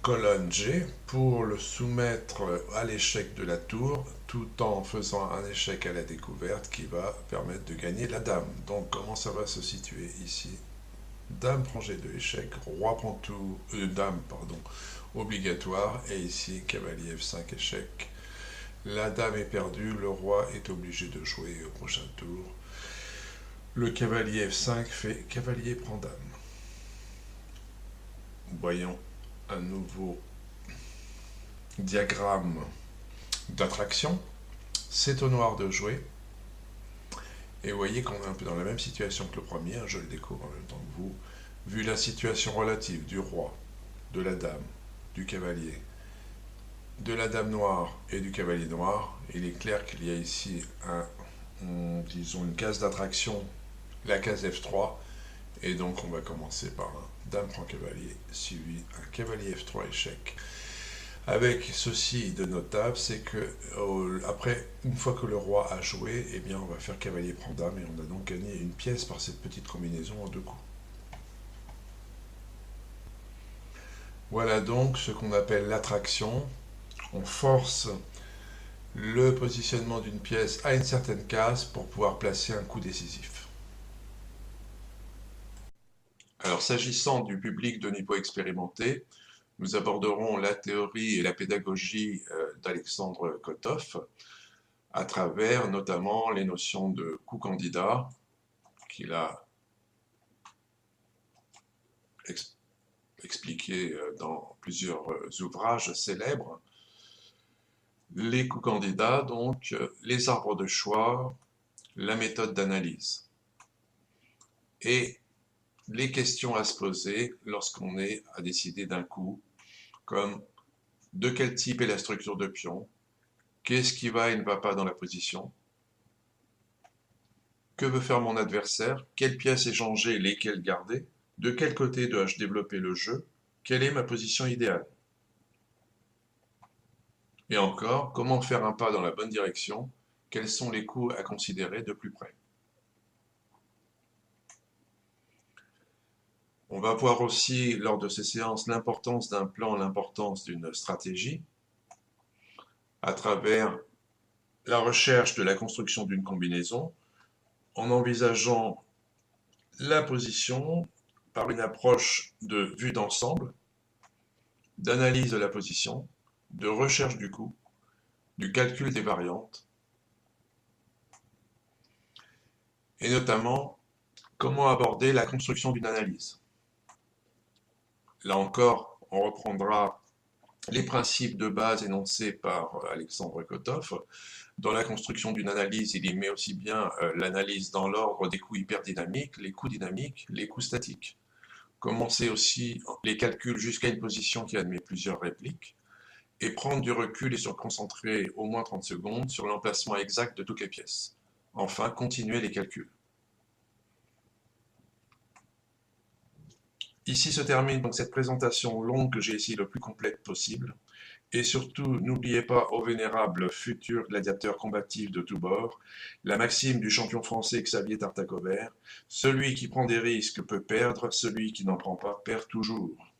colonne G pour le soumettre à l'échec de la tour, tout en faisant un échec à la découverte qui va permettre de gagner la dame. Donc comment ça va se situer ici? Dame prend G2 échec, roi prend tout, dame pardon, obligatoire, et ici cavalier F5 échec. La dame est perdue, le roi est obligé de jouer au prochain tour. Le cavalier F5 fait cavalier prend dame. Voyons un nouveau diagramme d'attraction. C'est au noir de jouer. Et vous voyez qu'on est un peu dans la même situation que le premier, je le découvre en même temps que vous. Vu la situation relative du roi, de la dame, du cavalier, de la dame noire et du cavalier noir, il est clair qu'il y a ici disons une case d'attraction, la case F3, et donc on va commencer par un dame prend cavalier, suivi un cavalier F3 échec. Avec ceci de notable, c'est que après, une fois que le roi a joué, eh bien on va faire cavalier prend dame, et on a donc gagné une pièce par cette petite combinaison en 2 coups. Voilà donc ce qu'on appelle l'attraction. On force le positionnement d'une pièce à une certaine case pour pouvoir placer un coup décisif. Alors s'agissant du public de niveau expérimenté, nous aborderons la théorie et la pédagogie d'Alexandre Kotov à travers notamment les notions de coup candidat qu'il a expliqué dans plusieurs ouvrages célèbres. Les coups candidats, donc les arbres de choix, la méthode d'analyse et les questions à se poser lorsqu'on est à décider d'un coup, comme de quel type est la structure de pion, qu'est-ce qui va et ne va pas dans la position, que veut faire mon adversaire, quelles pièces échanger, lesquelles garder, de quel côté dois-je développer le jeu, quelle est ma position idéale. Et encore, comment faire un pas dans la bonne direction, quels sont les coups à considérer de plus près. On va voir aussi, lors de ces séances, l'importance d'un plan, l'importance d'une stratégie, à travers la recherche de la construction d'une combinaison, en envisageant la position par une approche de vue d'ensemble, d'analyse de la position, de recherche du coup, du calcul des variantes, et notamment comment aborder la construction d'une analyse. Là encore, on reprendra les principes de base énoncés par Alexandre Kotov. Dans la construction d'une analyse, il y met aussi bien l'analyse dans l'ordre des coups hyperdynamiques, les coups dynamiques, les coups statiques. Commencer aussi les calculs jusqu'à une position qui admet plusieurs répliques, et prendre du recul et se concentrer au moins 30 secondes sur l'emplacement exact de toutes les pièces. Enfin, continuer les calculs. Ici se termine donc cette présentation longue que j'ai essayé le plus complète possible. Et surtout, n'oubliez pas, aux vénérables futurs gladiateurs combatifs de tous bords, la maxime du champion français Xavier Tartacover, celui qui prend des risques peut perdre, celui qui n'en prend pas perd toujours.